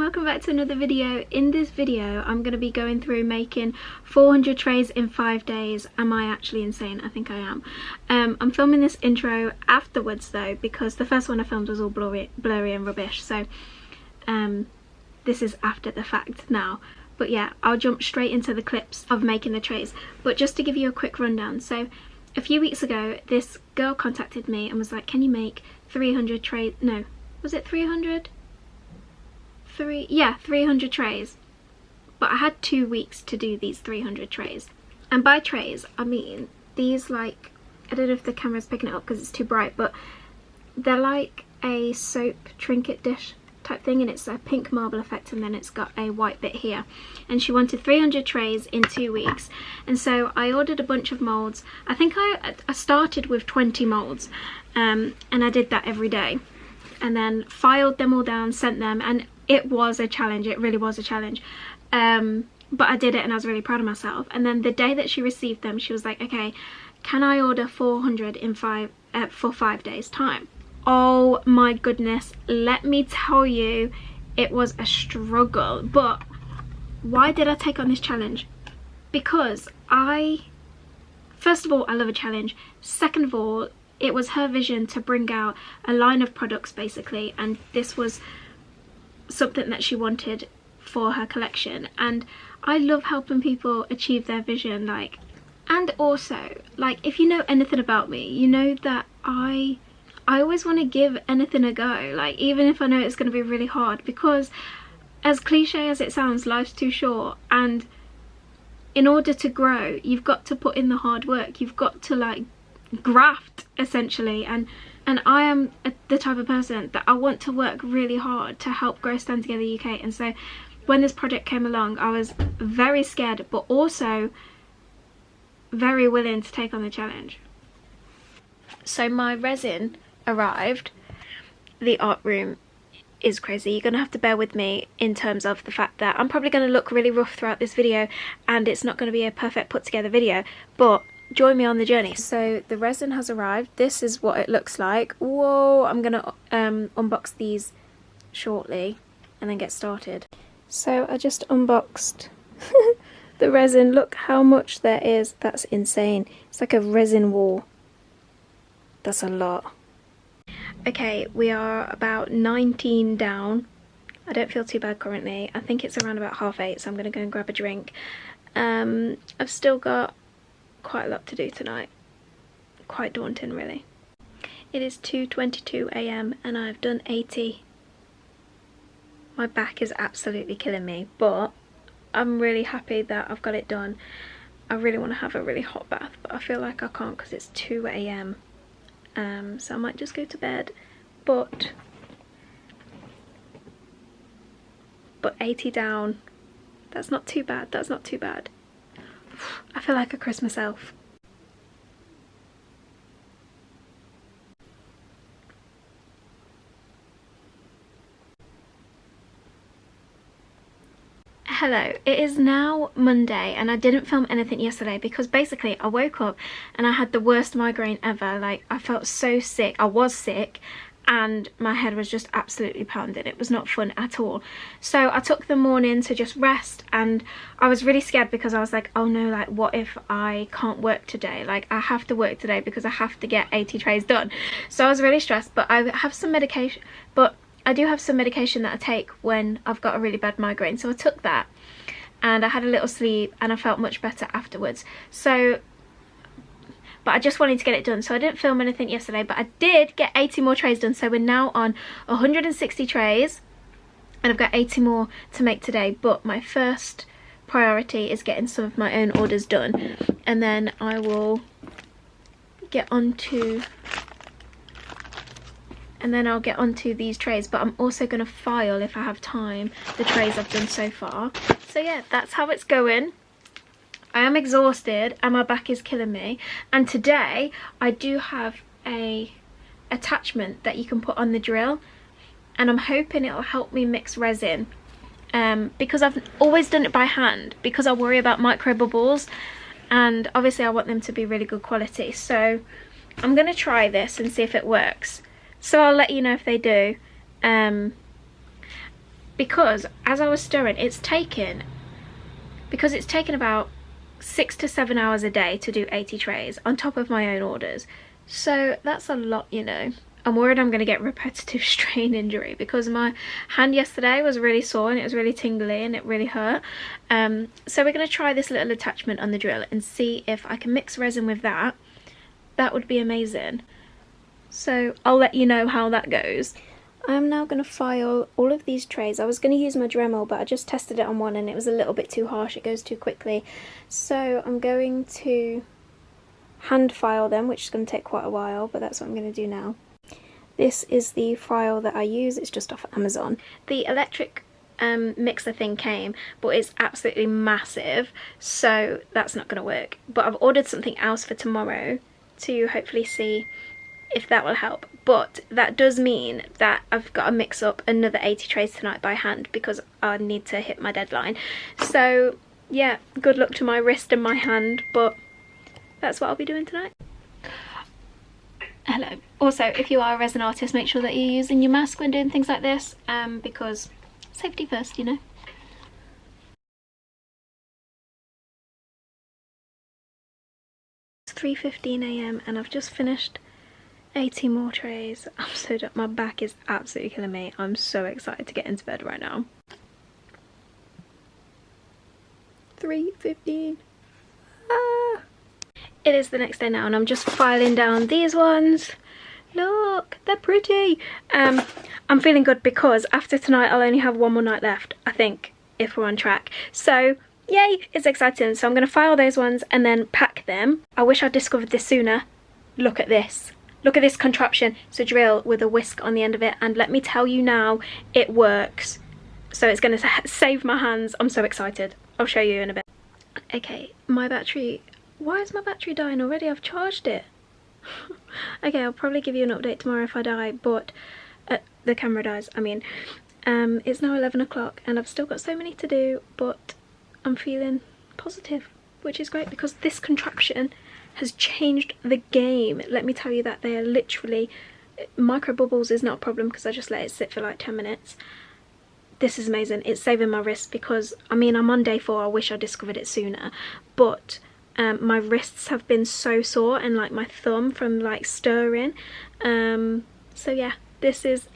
welcome back to another video. In this video I'm going to be going through making 400 trays in 5 days. Am I actually insane? I think I am. I'm filming this intro afterwards though, because the first one I filmed was all blurry and rubbish, so this is after the fact now. But yeah, I'll jump straight into the clips of making the trays. But just to give you a quick rundown, so a few weeks ago this girl contacted me and was like, can you make 300 trays? No, was it 300? 300 trays. But I had 2 weeks to do these 300 trays. And by trays I mean these, like, I don't know if the camera's picking it up because it's too bright, but they're like a soap trinket dish type thing, and it's a pink marble effect, and then it's got a white bit here. And she wanted 300 trays in 2 weeks, and so I ordered a bunch of molds. I think I started with 20 molds, and I did that every day, and then filed them all down, sent them, and it was a challenge. It really was a challenge, but I did it and I was really proud of myself. And then the day that she received them, she was like, okay, can I order 400 in for 5 days time? Oh my goodness, let me tell you, it was a struggle. But why did I take on this challenge? Because first of all, I love a challenge. Second of all, it was her vision to bring out a line of products basically, and this was something that she wanted for her collection. And I love helping people achieve their vision, like, and also, like, if you know anything about me, you know that I always want to give anything a go, like, even if I know it's going to be really hard, because as cliche as it sounds, life's too short, and in order to grow you've got to put in the hard work. You've got to, like, graft essentially, and I am the type of person that I want to work really hard to help grow Stand Together UK. And so when this project came along, I was very scared but also very willing to take on the challenge. So my resin arrived. The art room is crazy. You're gonna have to bear with me in terms of the fact that I'm probably gonna look really rough throughout this video and it's not gonna be a perfect put together video, but join me on the journey. So the resin has arrived. This is what it looks like. Whoa, I'm gonna unbox these shortly and then get started. So I just unboxed the resin. Look how much there is. That's insane. It's like a resin wall. That's a lot. Okay, we are about 19 down. I don't feel too bad currently. I think it's around about 8:30, so I'm gonna go and grab a drink. I've still got quite a lot to do tonight. Quite daunting really. It is 2:22 AM and I've done 80. My back is absolutely killing me, but I'm really happy that I've got it done. I really want to have a really hot bath, but I feel like I can't because it's 2 AM. So I might just go to bed, but 80 down, that's not too bad. That's not too bad. I feel like a Christmas elf. Hello, it is now Monday and I didn't film anything yesterday because basically I woke up and I had the worst migraine ever. Like, I felt so sick. I was sick and my head was just absolutely pounding. It was not fun at all. So I took the morning to just rest, and I was really scared because I was like, oh no, like, what if I can't work today? Like, I have to work today because I have to get 80 trays done. So I was really stressed, but I have some medication, I do have some medication that I take when I've got a really bad migraine, so I took that and I had a little sleep and I felt much better afterwards. So, but I just wanted to get it done, so I didn't film anything yesterday, but I did get 80 more trays done. So we're now on 160 trays and I've got 80 more to make today, but my first priority is getting some of my own orders done, and then I will get onto I'll get onto these trays. But I'm also going to file, if I have time, the trays I've done so far. So yeah, that's how it's going. I am exhausted and my back is killing me. And today I do have a attachment that you can put on the drill, and I'm hoping it'll help me mix resin, because I've always done it by hand because I worry about micro bubbles, and obviously I want them to be really good quality. So I'm going to try this and see if it works. So I'll let you know if they do. because as I was stirring, because it's taken about 6 to 7 hours a day to do 80 trays on top of my own orders. So that's a lot, you know. I'm worried I'm going to get repetitive strain injury because my hand yesterday was really sore and it was really tingly and it really hurt. So we're going to try this little attachment on the drill and see if I can mix resin with that. That would be amazing. So I'll let you know how that goes. I'm now going to file all of these trays. I was going to use my Dremel, but I just tested it on one and it was a little bit too harsh. It goes too quickly. So I'm going to hand file them, which is going to take quite a while, but that's what I'm going to do now. This is the file that I use. It's just off Amazon. The electric mixer thing came, but it's absolutely massive, so that's not going to work. But I've ordered something else for tomorrow to hopefully see if that will help. But that does mean that I've got to mix up another 80 trays tonight by hand because I need to hit my deadline. So yeah, good luck to my wrist and my hand, but that's what I'll be doing tonight. Hello. Also, if you are a resin artist, make sure that you're using your mask when doing things like this, because safety first, you know. It's 3:15 AM and I've just finished 80 more trays. I'm so done. My back is absolutely killing me. I'm so excited to get into bed right now. 3:15. It is the next day now and I'm just filing down these ones. Look, they're pretty. I'm feeling good because after tonight I'll only have one more night left, I think, if we're on track. So yay, it's exciting. So I'm going to file those ones and then pack them. I wish I'd discovered this sooner. Look at this. Look at this contraption. It's a drill with a whisk on the end of it, and let me tell you now, it works. So it's going to save my hands. I'm so excited. I'll show you in a bit. Okay, my battery. Why is my battery dying already? I've charged it. Okay, I'll probably give you an update tomorrow if I die, but the camera dies, I mean. It's now 11 o'clock and I've still got so many to do, but I'm feeling positive, which is great because this contraption has changed the game. Let me tell you that they are literally, micro bubbles is not a problem because I just let it sit for like 10 minutes. This is amazing. It's saving my wrist because, I mean, I'm on day 4. I wish I discovered it sooner, but my wrists have been so sore and like my thumb from like stirring. So yeah, this is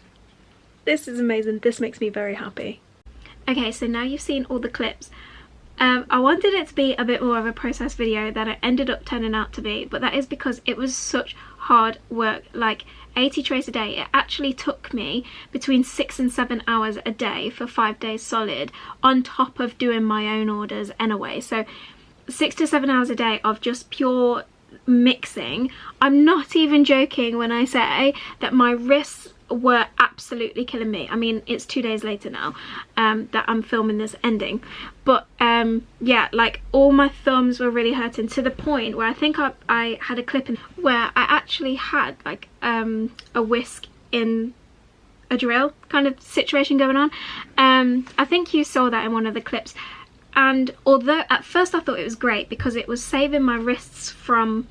amazing. This makes me very happy. Okay, so now you've seen all the clips. I wanted it to be a bit more of a process video than it ended up turning out to be, but that is because it was such hard work. Like 80 trays a day, it actually took me between 6 and 7 hours a day for 5 days solid, on top of doing my own orders anyway. So 6 to 7 hours a day of just pure mixing. I'm not even joking when I say that my wrists were absolutely killing me. I mean, it's 2 days later now that I'm filming this ending, but yeah, like all my thumbs were really hurting to the point where I think I had a clip in where I actually had like a whisk in a drill kind of situation going on. I think you saw that in one of the clips. And although at first I thought it was great because it was saving my wrists from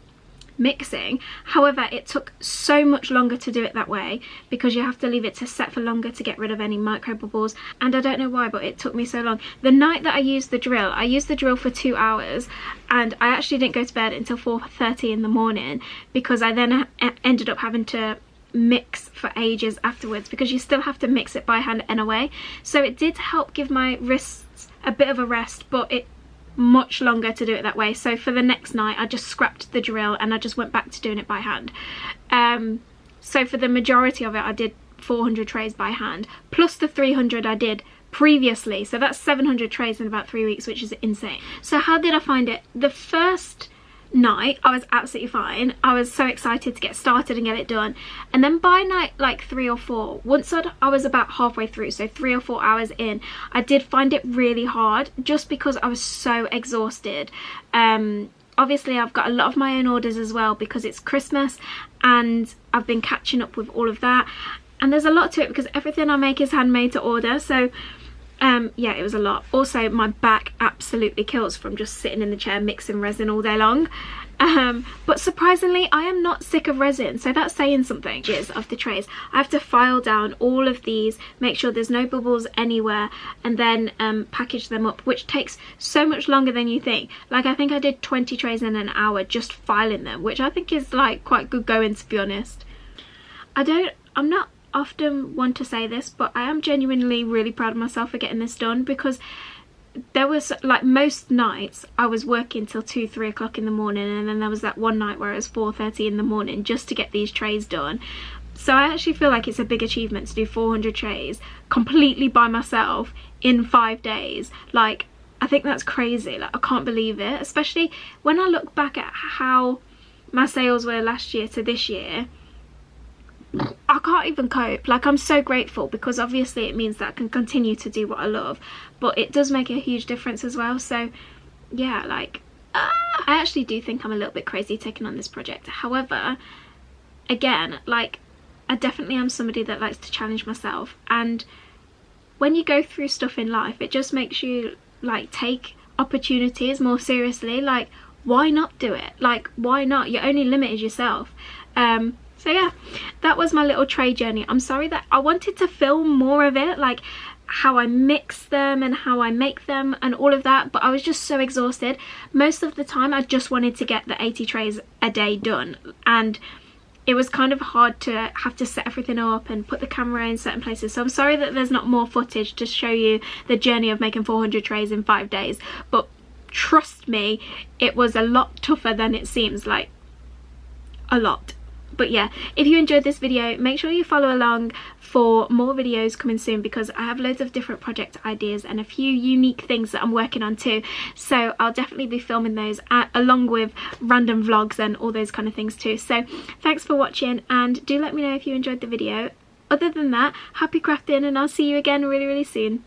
mixing, however it took so much longer to do it that way because you have to leave it to set for longer to get rid of any micro bubbles, and I don't know why, but it took me so long. The night that I used the drill for 2 hours and I actually didn't go to bed until 4:30 in the morning because I then ended up having to mix for ages afterwards because you still have to mix it by hand anyway. So it did help give my wrists a bit of a rest, but it much longer to do it that way. So for the next night I just scrapped the drill and I just went back to doing it by hand. So for the majority of it I did 400 trays by hand plus the 300 I did previously, so that's 700 trays in about 3 weeks, which is insane. So how did I find it? The first night I was absolutely fine. I was so excited to get started and get it done, and then by night like 3 or 4, once I was about halfway through, so 3 or 4 hours in, I did find it really hard just because I was so exhausted. Obviously I've got a lot of my own orders as well because it's Christmas and I've been catching up with all of that, and there's a lot to it because everything I make is handmade to order. So yeah, it was a lot. Also my back absolutely kills from just sitting in the chair mixing resin all day long. But surprisingly, I am not sick of resin, so that's saying something. Of the trays, I have to file down all of these, make sure there's no bubbles anywhere, and then package them up, which takes so much longer than you think. Like, I think I did 20 trays in an hour just filing them, which I think is like quite good going, to be honest. I'm not often one to say this, but I am genuinely really proud of myself for getting this done, because there was, like, most nights I was working till 2-3 o'clock in the morning, and then there was that one night where it was 4:30 in the morning just to get these trays done. So I actually feel like it's a big achievement to do 400 trays completely by myself in 5 days. Like, I think that's crazy. Like, I can't believe it, especially when I look back at how my sales were last year to this year. I can't even cope. Like, I'm so grateful, because obviously it means that I can continue to do what I love, but it does make a huge difference as well. So yeah, like, I actually do think I'm a little bit crazy taking on this project. However, again, like, I definitely am somebody that likes to challenge myself, and when you go through stuff in life, it just makes you, like, take opportunities more seriously. Like, why not do it? Like, why not? Your only limit is yourself. So yeah, that was my little tray journey. I'm sorry that I wanted to film more of it, like how I mix them and how I make them and all of that, but I was just so exhausted. Most of the time I just wanted to get the 80 trays a day done, and it was kind of hard to have to set everything up and put the camera in certain places. So I'm sorry that there's not more footage to show you the journey of making 400 trays in 5 days, but trust me, it was a lot tougher than it seems. Like, a lot. But yeah, if you enjoyed this video, make sure you follow along for more videos coming soon, because I have loads of different project ideas and a few unique things that I'm working on too. So I'll definitely be filming those along with random vlogs and all those kind of things too. So thanks for watching, and do let me know if you enjoyed the video. Other than that, happy crafting, and I'll see you again really, really soon.